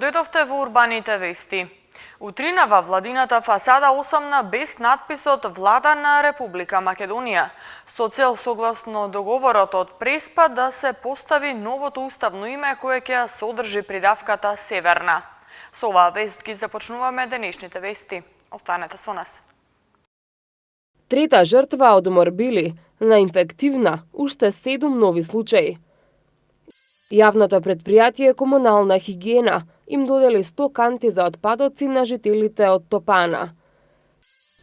дојдовте во урбаните вести. Утрина во владината фасада осамна без надписот Влада на Република Македонија, со цел согласно договорот од Преспа да се постави новото уставно име кое ќе содржи придавката Северна. Со оваа вест ги започнуваме денешните вести. Останете со нас. Трета жртва од морбили, на инфективна, уште 7 нови случаи. Јавното предпријатие Комунална хигиена им додели 100 канти за отпадоци на жителите од Топана.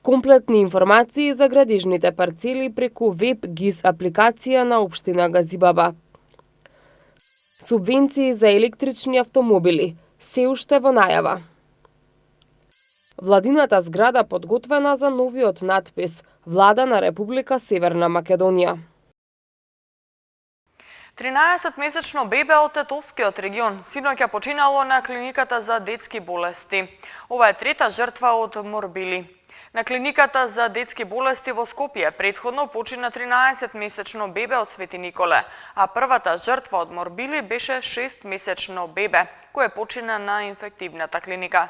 Комплетни информации за градежните парцели преку веб ГИС апликација на општина Газибаба. Субвенции за електрични автомобили се уште во најава. Владината зграда подготвена за новиот надпис Влада на Република Северна Македонија. 13-месечно бебе од Тетовскиот регион синоќа починало на клиниката за детски болести. Ова е трета жртва од морбили. На клиниката за детски болести во Скопје претходно почина 13-месечно бебе од Свети Николе, а првата жртва од морбили беше 6-месечно бебе, кое почина на инфективната клиника.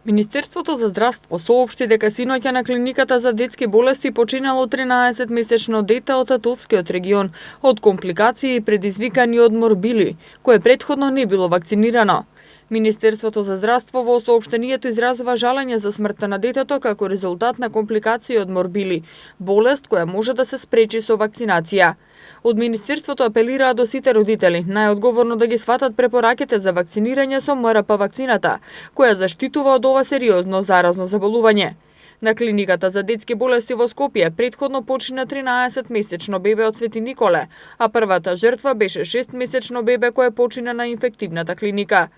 Министерството за здравство соопшти дека синоќа на клиниката за детски болести починало 13-месечно дете од Тетовскиот регион од компликации предизвикани од морбили, кое претходно не било вакцинирано. Министерството за здравство во соопштението изразува жалење за смртта на детето како резултат на компликации од морбили, болест која може да се спречи со вакцинација. Од Министерството апелираа до сите родители најодговорно да ги сватат препораките за вакцинирање со МРП вакцината, која заштитува од ова сериозно заразно заболување. На клиниката за детски болести во Скопје претходно почина 13-месечно бебе од Свети Николе, а првата жртва беше 6-месечно бебе кое почина на инфективната клиника.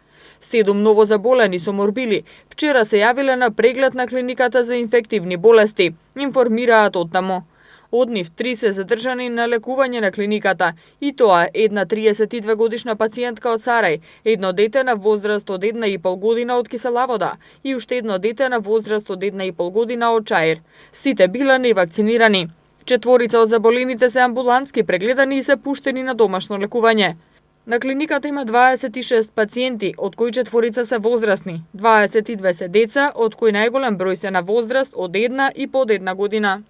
7 ново заболени со морбили вчера се јавиле на преглед на клиниката за инфективни болести, информираат оттаму. Од нив 3 се задржани на лекување на клиниката, и тоа една 32 годишна пациентка од Сарај, едно дете на возраст од 1,5 година од Киселавода и уште едно дете на возраст од 1,5 година од Чаир. Сите биле невакцинирани. 4 од заболените се амбулантски прегледани и се пуштени на домашно лекување. На клиниката има 26 пациенти, од кои 4 се возрастни, 22 се деца, од кои најголем број се на возраст од 1 и под 1 година.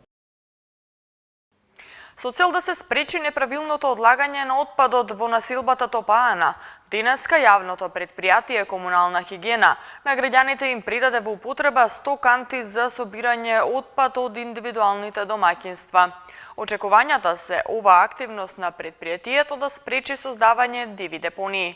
Со цел да се спречи неправилното одлагање на отпадот во населбата Топаана, денеска јавното предпријатие Комунална хигиена на граѓаните им придаде во употреба 100 канти за собирање отпад од индивидуалните домаќинства. Очекувањата се оваа активност на предпријатието да спречи создавање диви депонии.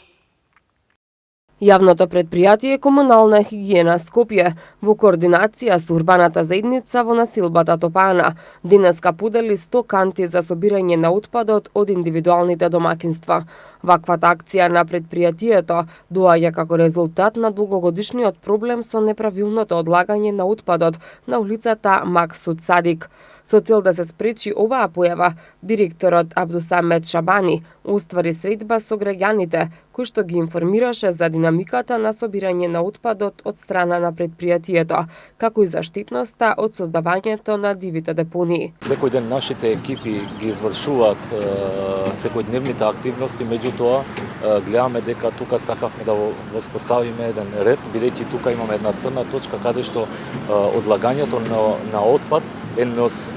Јавното предпријатие Комунална хигиена Скопје во координација со урбаната заедница во населбата Топана денеска подели 100 канти за собирање на отпадот од индивидуалните домаќинства. Ваквата акција на предпријатието доаѓа како резултат на долгогодишниот проблем со неправилното одлагање на отпадот на улицата Максуд Садик. Со цел да се спречи оваа појава, директорот Абдусамет Шабани оствари средба со граѓаните, кој што ги информираше за динамиката на собирање на отпадот од страна на предпријатието, како и заштитноста од создавањето на дивите депонии. Секој ден нашите екипи ги извршуваат секојдневните активности, меѓутоа гледаме дека тука сакавме да воспоставиме еден ред, бидејќи тука имаме една црна точка каде што одлагањето на отпад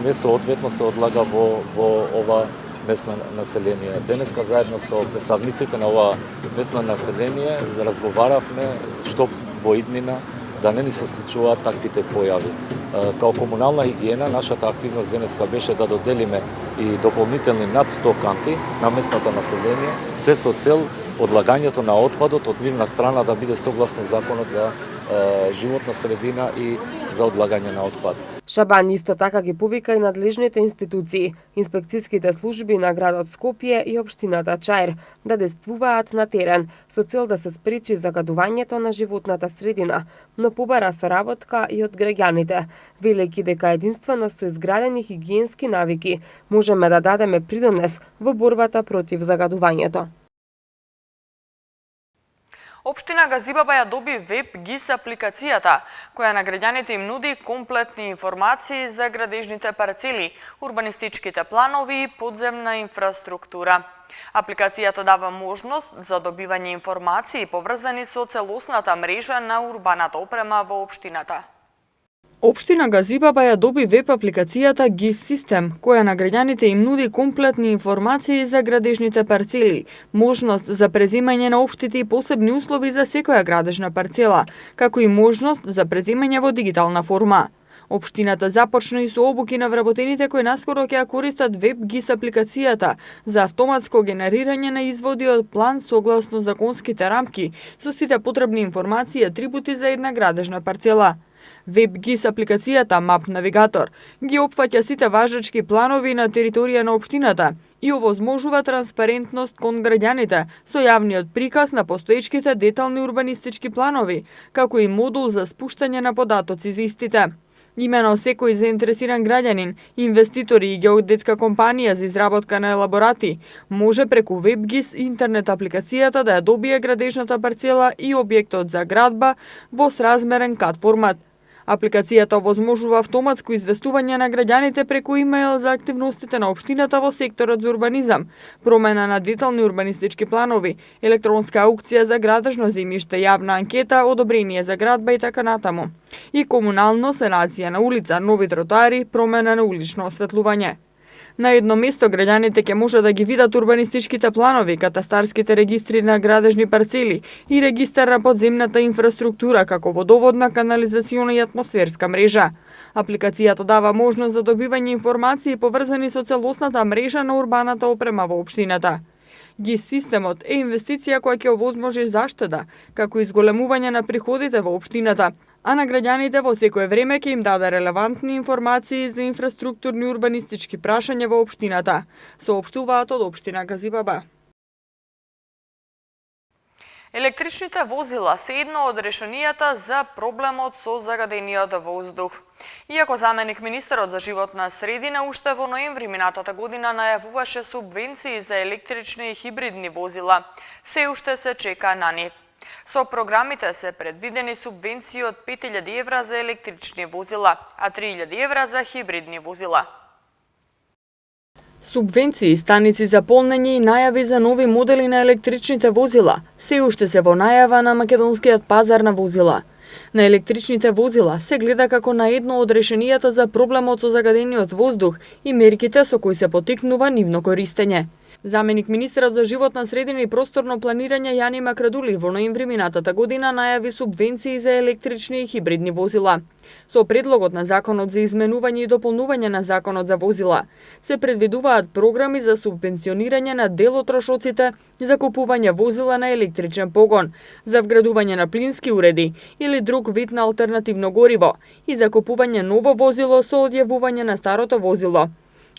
несоодветно се одлага во ова местно население. Денеска заедно со представниците на ова местно население разговаравме што во иднина да не ни се случуваат таквите појави. Као комунална хигиена, нашата активност денеска беше да доделиме и дополнителни над 100 канти на местното население, се со цел одлагањето на отпадот од нивна страна да биде согласно законот за животна средина и за одлагање на отпад. Шабан исто така ги повика и надлежните институции, инспекцијските служби на градот Скопје и општината Чаир да действуваат на терен со цел да се спречи загадувањето на животната средина, но побара соработка и од граѓаните, велејќи дека единствено со изградени хигиенски навики можеме да дадеме придонес во борбата против загадувањето. Општина Газибаба ја доби веб ГИС апликацијата, која на граѓаните им нуди комплетни информации за градежните парцели, урбанистичките планови и подземна инфраструктура. Апликацијата дава можност за добивање информации поврзани со целосната мрежа на урбаната опрема во општината. Општина Газибаба ја доби веб апликацијата ГИС систем, која на граѓаните им нуди комплетни информации за градежните парцели, можност за преземање на општите и посебни услови за секоја градежна парцела, како и можност за преземање во дигитална форма. Општината започна и со обуки на вработените кои наскоро ќе ја користат веб ГИС апликацијата за автоматско генерирање на изводи од план согласно законските рамки, со сите потребни информации и атрибути за една градежна парцела. Веб ГИС апликацијата МАП Навигатор ги опфаќа сите важечки планови на територија на општината и овозможува транспарентност кон граѓаните со јавниот приказ на постоечките детални урбанистички планови, како и модул за спуштање на податоци за истите. Имено секој заинтересиран граѓанин, инвеститори и геодетска компанија за изработка на елаборати може преку веб ГИС интернет апликацијата да ја добие градежната парцела и објектот за градба во сразмерен кат формат. Апликацијата овозможува автоматско известување на граѓаните преку имејл за активностите на општината во секторот за урбанизам, промена на детални урбанистички планови, електронска аукција за градежно земјиште, јавна анкета, одобрение за градба и така натаму. И комунално санација на улица, нови тротоари, промена на улично осветлување. На едно место граѓаните ќе може да ги видат урбанистичките планови, катастарските регистри на градежни парцели и регистар на подземната инфраструктура како водоводна, канализациона и атмосферска мрежа. Апликацијата дава можност за добивање информации поврзани со целосната мрежа на урбаната опрема во општината. ГИС системот е инвестиција која ќе овозможи заштеда, како и зголемување на приходите во општината, а на граѓаните во секое време ќе им даде релевантни информации за инфраструктурни урбанистички прашања во општината, соопштуваат од општина Газибаба. Електричните возила се едно од решенијата за проблемот со загадениот воздух. Иако заменик министерот за животна средина уште во ноември минатата година најавуваше субвенции за електрични и хибридни возила, се уште се чека на нив. Со програмите се предвидени субвенции од 5.000 евра за електрични возила, а 3.000 евра за хибридни возила. Субвенции, станици за полнење и најави за нови модели на електричните возила се уште се во најава на македонскиот пазар на возила. На електричните возила се гледа како на едно од решенијата за проблемот со загадениот воздух и мерките со кои се поттикнува нивно користење. Заменик министерот за животна средина и просторно планирање Јани Макрадули во ноември минатата година најави субвенции за електрични и хибридни возила. Со предлогот на Законот за изменување и дополнување на Законот за возила се предвидуваат програми за субвенционирање на дел од трошоците за купување возила на електричен погон, за вградување на плински уреди или друг вид на алтернативно гориво и за купување ново возило со одјавување на старото возило.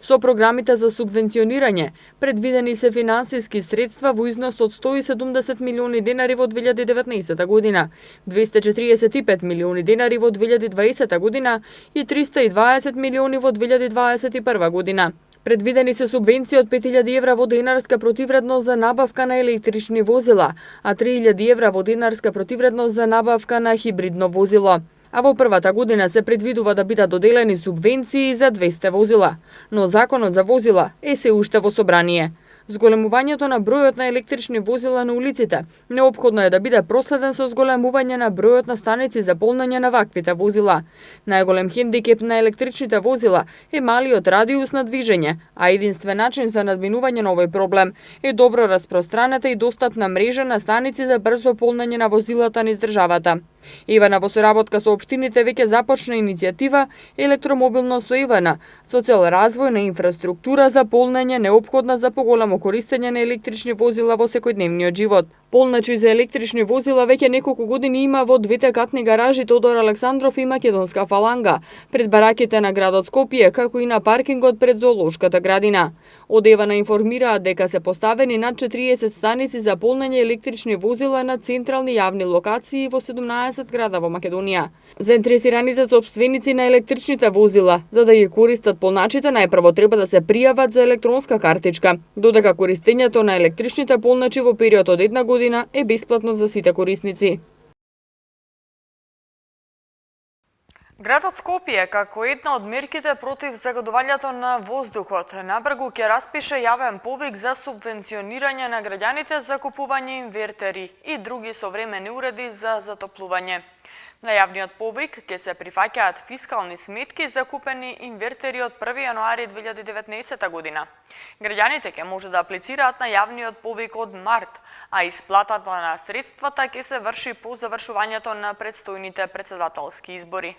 Со програмите за субвенционирање предвидени се финансиски средства во износ од 170 милиони денари во 2019 година, 245 милиони денари во 2020 година и 320 милиони во 2021 година. Предвидени се субвенции од 5.000 евра во денарска противредност за набавка на електрични возила, а 3.000 евра во денарска противредност за набавка на хибридно возило. А во првата година се предвидува да бидат доделени субвенции за 200 возила, но Законот за возила е се уште во собрание. Зголемувањето на бројот на електрични возила на улиците неопходно е да биде проследен со зголемување на бројот на станици за полнење на ваквите возила. Најголем хендикеп на електричните возила е малиот радиус на движење, а единствен начин за надминување на овој проблем е добро распространета и достапна мрежа на станици за брзо полнење на возилата низ државата. Ивана во соработка со општините веќе започна иницијатива Електромобилно со Ивана со цел развој на инфраструктура за полнење неопходна за поголемо користење на електрични возила во секојдневниот живот. Полначи за електрични возила веќе неколку години има во двете катни гаражи Тодор Александров и Македонска фаланга, пред бараките на градот Скопје, како и на паркингот пред зоолошката градина. Од Евана информираат дека се поставени над 40 станици за полнење електрични возила на централни јавни локации во 17 града во Македонија. Заинтересираните сопственици на електричните возила, за да ги користат полначите, најпрво треба да се пријават за електронска картичка, додека користењето на електричните полначи во период од една година година е бесплатно за сите корисници. Градот Скопје, како една од мерките против загадувањето на воздухот, набргу ќе распише јавен повик за субвенционирање на граѓаните за купување инвертери и други современи уреди за затоплување. На јавниот повик ќе се прифаќаат фискални сметки за купени инвертери од 1 јануари 2019 година. Граѓаните ќе може да аплицираат на јавниот повик од март, а исплатата на средствата ќе се врши по завршувањето на предстојните претседателски избори.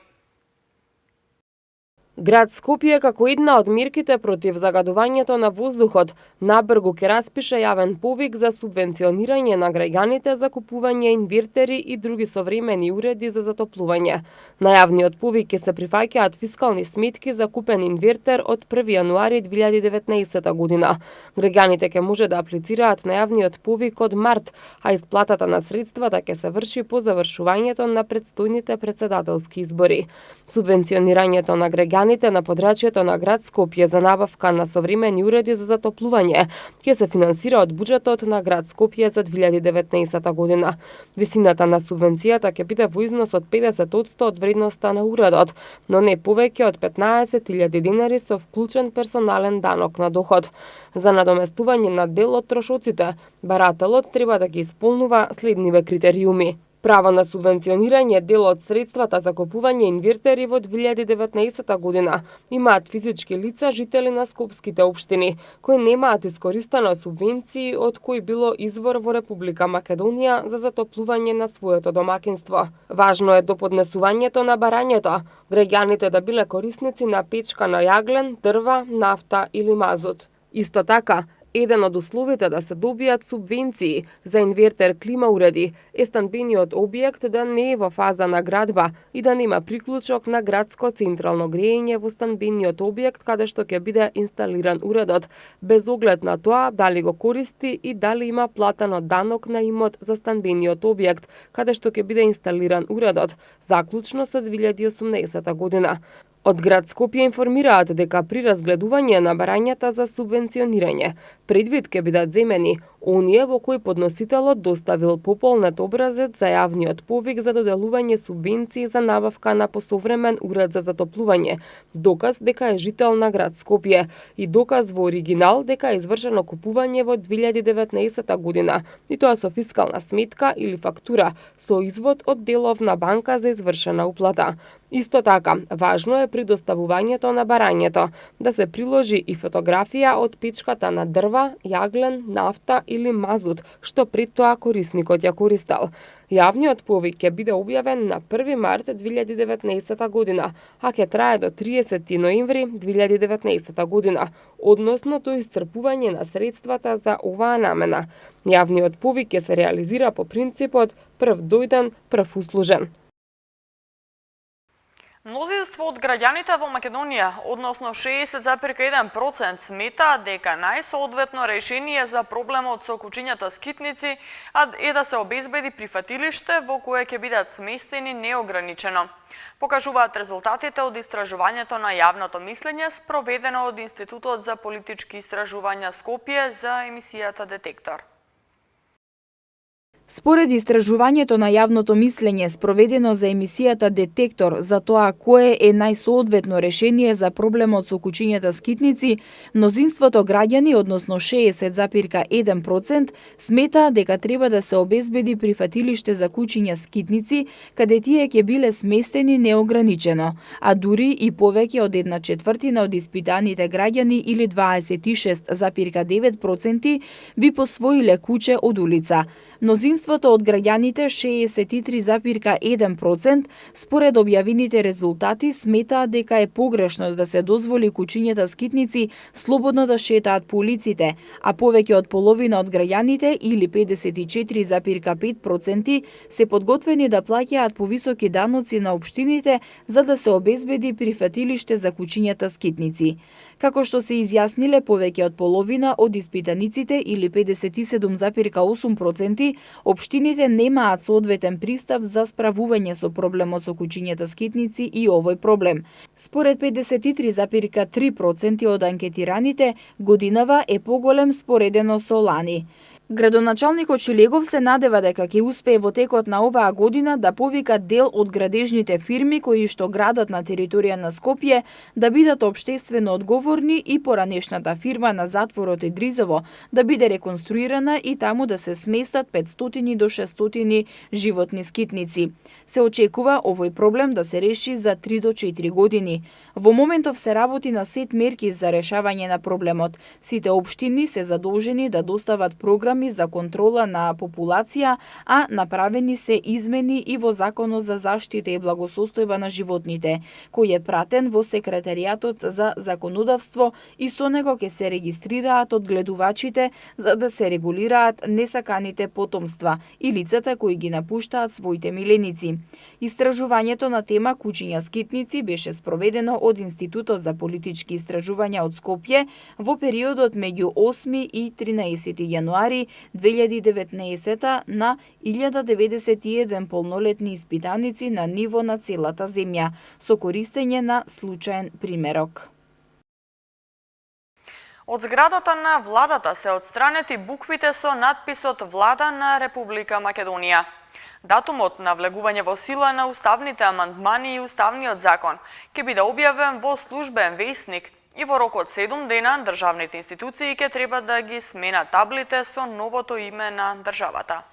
Град Скопје, како една од мерките против загадувањето на воздухот, набргу ќе распише јавен повик за субвенционирање на граѓаните за купување инвертери и други современи уреди за затоплување. На јавниот повик ќе се прифаќаат фискални сметки за купен инвертер од 1 јануари 2019 година. Граѓаните ќе може да аплицираат на јавниот повик од март, а исплатата на средствата ќе се врши по завршувањето на предстојните претседателски избори. Субвенционирањето на граѓаните на подрачјето на град Скопје за набавка на современи уреди за затоплување ќе се финансира од буџетот на град Скопје за 2019 година. Висината на субвенцијата ќе биде во износ од 50% од вредноста на уредот, но не повеќе од 15.000 денари со вклучен персонален данок на доход. За надоместување на дел од трошоците, барателот треба да ги исполнува следниве критериуми: право на субвенционирање дел од средствата за купување инвертери во 2019 година имаат физички лица жители на скопските општини, кои немаат искористено субвенции од кои било извор во Република Македонија за затоплување на своето домакинство. Важно е до поднесувањето на барањето, граѓаните да биле корисници на печка на јаглен, дрва, нафта или мазут. Исто така, еден од условите да се добијат субвенции за инвертер клима уреди е станбениот објект да не е во фаза на градба и да нема приклучок на градско централно грејење во станбениот објект каде што ќе биде инсталиран уредот, без оглед на тоа дали го користи и дали има платено данок на имот за станбениот објект каде што ќе биде инсталиран уредот, заклучно со 2018 година. Од град Скопје информираат дека при разгледување на барањата за субвенционирање, предвид ќе бидат земени оние во кои подносителот доставил пополнет образец за јавниот повик за доделување субвенции за набавка на посовремен уред за затоплување, доказ дека е жител на град Скопје и доказ во оригинал дека е извршено купување во 2019 година, и тоа со фискална сметка или фактура со извод од деловна банка за извршена уплата. Исто така, важно е при доставувањето на барањето да се приложи и фотографија од печката на дрва, јаглен, нафта или мазут, што пред тоа корисникот ја користел. Јавниот повик ќе биде објавен на 1 март 2019 година, а ќе трае до 30 ноември 2019 година, односно до исцрпување на средствата за оваа намена. Јавниот повик ќе се реализира по принципот прв дојден, прв услужен. Мнозинство од граѓаните во Македонија, односно 60,1%, сметаат дека најсоодветно решение за проблемот со кучињата скитници е да се обезбеди прифатилиште во кое ќе бидат сместени неограничено. Покажуваат резултатите од истражувањето на јавното мислење спроведено од Институтот за политички истражувања Скопје за емисијата Детектор. Според истражувањето на јавното мислење спроведено за емисијата Детектор за тоа кое е најсоодветно решение за проблемот со кучињата скитници, мнозинството граѓани, односно 60,1%, смета дека треба да се обезбеди прифатилиште за кучиња скитници, каде тие ќе биле сместени неограничено, а дури и повеќе од 1/4 од испитаните граѓани или 26,9% би посвоиле куче од улица. Мнозинството од граѓаните, 63,1%, според објавените резултати, сметаат дека е погрешно да се дозволи кучињата скитници слободно да шетаат по улиците, а повеќе од половина од граѓаните, или 54,5%, се подготвени да плаќаат повисоки даноци на општините за да се обезбеди прифатилиште за кучињата скитници. Како што се изјасниле повеќе од половина од испитаниците, или 57,8%, општините немаат соодветен пристап за справување со проблемот со кучињата скитници и овој проблем. Според 53,3% од анкетираните, годинава е поголем споредено со лани. Градоначалникот Шилегов се надева дека ќе успее во текот на оваа година да повика дел од градежните фирми кои што градат на територија на Скопје да бидат општествено одговорни и поранешната фирма на затворот Идризово да биде реконструирана и таму да се сместат 500 до 600 животни скитници. Се очекува овој проблем да се реши за 3 до 4 години. Во моментов се работи на сет мерки за решавање на проблемот. Сите општини се задолжени да достават програми за контрола на популација, а направени се измени и во Законот за заштита и благосостојба на животните, кој е пратен во Секретаријатот за законодавство и со него ќе се регистрираат одгледувачите за да се регулираат несаканите потомства и лицата кои ги напуштаат своите миленици. Истражувањето на тема кучиња скитници беше спроведено од Институтот за политички истражувања од Скопје во периодот меѓу 8 и 13 јануари 2019 на 1091 полнолетни испитаници на ниво на целата земја, со користење на случаен примерок. Од зградата на владата се отстранети буквите со надписот Влада на Република Македонија. Датумот на влегување во сила на уставните амандмани и уставниот закон ќе биде објавен во службен весник и во рок од 7 дена државните институции ќе треба да ги сменат таблите со новото име на државата.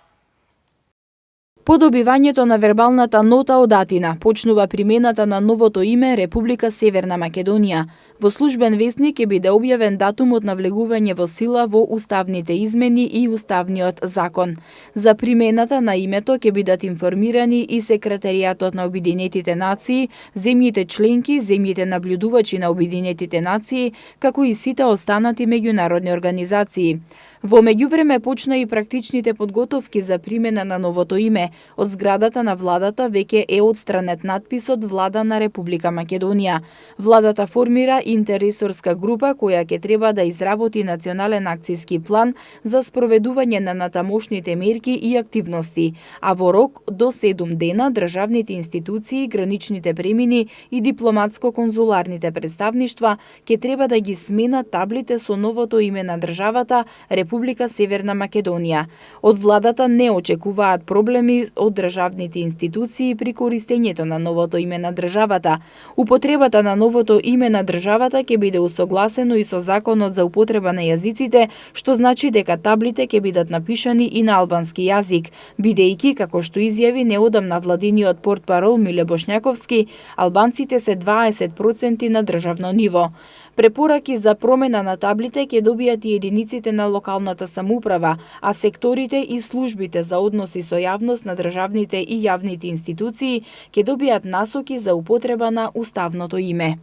По добивањето на вербалната нота од Атина, почнува примената на новото име Република Северна Македонија. Во службен весник ќе биде објавен датумот на влегување во сила во уставните измени и уставниот закон. За примената на името ќе бидат информирани и Секретаријатот на Обединетите нации, земјите членки, земјите наблюдувачи на Обединетите нации, како и сите останати меѓународни организации. Во меѓувреме почна и практичните подготовки за примена на новото име. Од зградата на владата веќе е отстранет надписот Влада на Република Македонија. Владата формира интерресорска група која ќе треба да изработи национален акцијски план за спроведување на натамошните мерки и активности, а во рок до 7 дена државните институции, граничните премини и дипломатско-конзуларните представништва ќе треба да ги сменат таблите со новото име на државата Република Северна Македонија. Од владата не очекуваат проблеми од државните институции при користењето на новото име на државата. Употребата на новото име на државата ќе биде усогласено и со Законот за употреба на јазиците, што значи дека таблите ќе бидат напишани и на албански јазик, бидејќи, како што изјави неодамна владиниот портпарол Миле Бошњаковски, албанците се 20% на државно ниво. Препораки за промена на таблите ќе добијат и единиците на локалната самоуправа, а секторите и службите за односи со јавност на државните и јавните институции ќе добијат насоки за употреба на уставното име.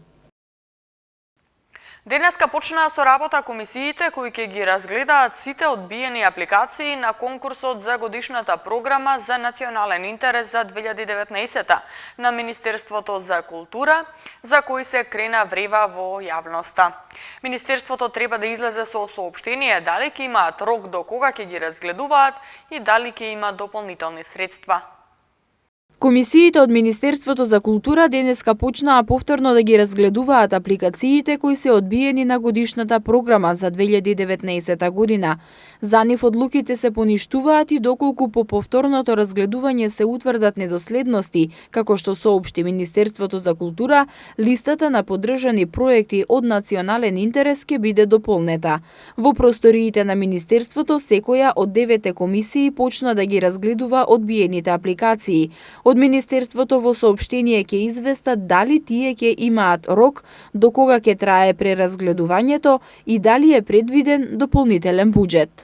Денеска почнаа со работа комисиите кои ќе ги разгледаат сите одбиени апликации на конкурсот за годишната програма за национален интерес за 2019 на Министерството за култура, за кои се крена врева во јавноста. Министерството треба да излезе со соопштение дали ќе имаат рок до кога ќе ги разгледуваат и дали ќе има дополнителни средства. Комисиите од Министерството за култура денеска почнаа повторно да ги разгледуваат апликациите кои се одбиени на годишната програма за 2019 година. За нив одлуките се поништуваат и доколку по повторното разгледување се утврдат недоследности, како што соопшти Министерството за култура, листата на поддржани проекти од национален интерес ќе биде дополнета. Во просториите на Министерството секоја од 9 комисии почна да ги разгледува одбиените апликации. Од Министерството во соопштение ќе известат дали тие ќе имаат рок до кога ќе трае преразгледувањето и дали е предвиден дополнителен буџет.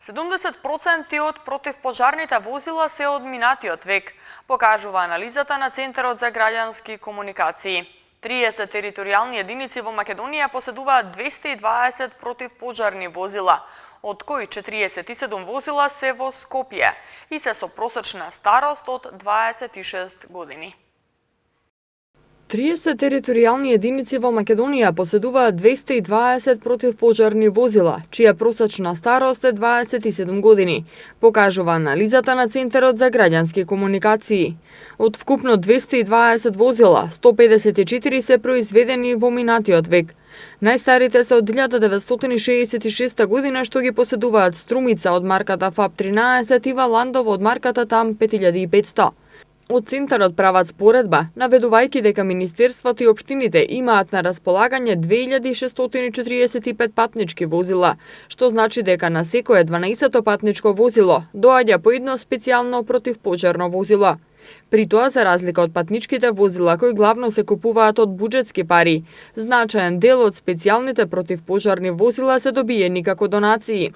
70% од противпожарните возила се од минатиот век, покажува анализата на Центарот за граѓански комуникации. 30 територијални единици во Македонија поседуваат 220 противпожарни возила, од кои 47 возила се во Скопје и се со просечна старост од 26 години. 30 територијални единици во Македонија поседуваат 220 противпожарни возила, чија просечна старост е 27 години, покажува анализата на Центарот за граѓански комуникации. Од вкупно 220 возила, 154 се произведени во минатиот век. Најстарите се од 1966 година, што ги поседуваат Струмица од марката ФАП-13 и Валандово од марката ТАМ 5500. Од Центарот прават споредба, наведувајќи дека Министерството и општините имаат на располагање 2645 патнички возила, што значи дека на секое 12-то патничко возило доаѓа по едно специјално противпожарно возило. При тоа, за разлика од патничките возила кои главно се купуваат од буџетски пари, значаен дел од специјалните противпожарни возила се добиени како донации.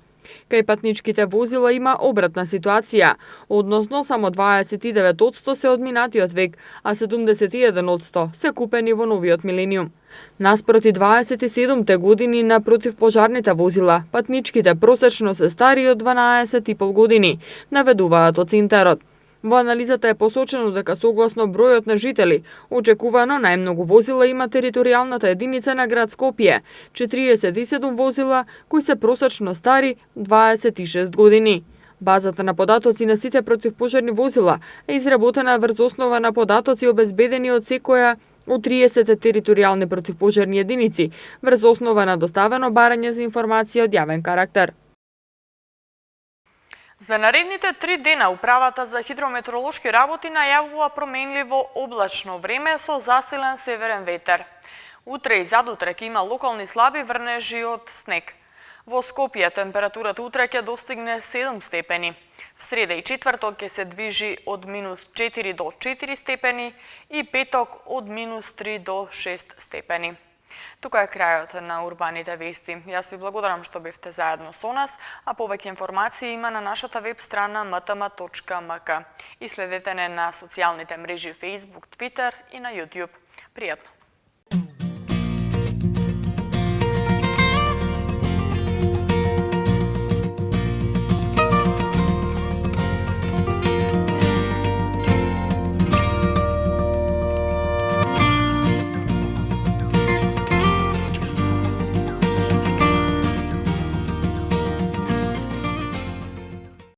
Кај патничките возила има обратна ситуација, односно само 29% се од минатиот век, а 71% се купени во новиот милениум. Наспроти 27 години на противпожарните возила, патничките просечно се стари од 12,5 години, наведуваат од Центарот. Во анализата е посочено дека согласно бројот на жители, очекувано најмногу возила има територијалната единица на град Скопје, 47 возила кои се просечно стари 26 години. Базата на податоци на сите противпожарни возила е изработена врз основа на податоци обезбедени од секоја од 30 територијални противпожарни единици, врз основа на доставено барање за информација од јавен карактер. За наредните 3 дена Управата за хидрометеоролошки работи најавува променливо облачно време со засилен северен ветер. Утре и задутре ќе има локални слаби врнежи од снег. Во Скопје температурата утре ќе достигне 7 степени. В среда и четврток ќе се движи од -4 до 4 степени и петок од -3 до 6 степени. Тука е крајот на урбаните вести. Јас ви благодарам што бевте заедно со нас, а повеќе информации има на нашата веб страна mtm.mk и следете не на социјалните мрежи Facebook, Twitter и на YouTube. Пријатно!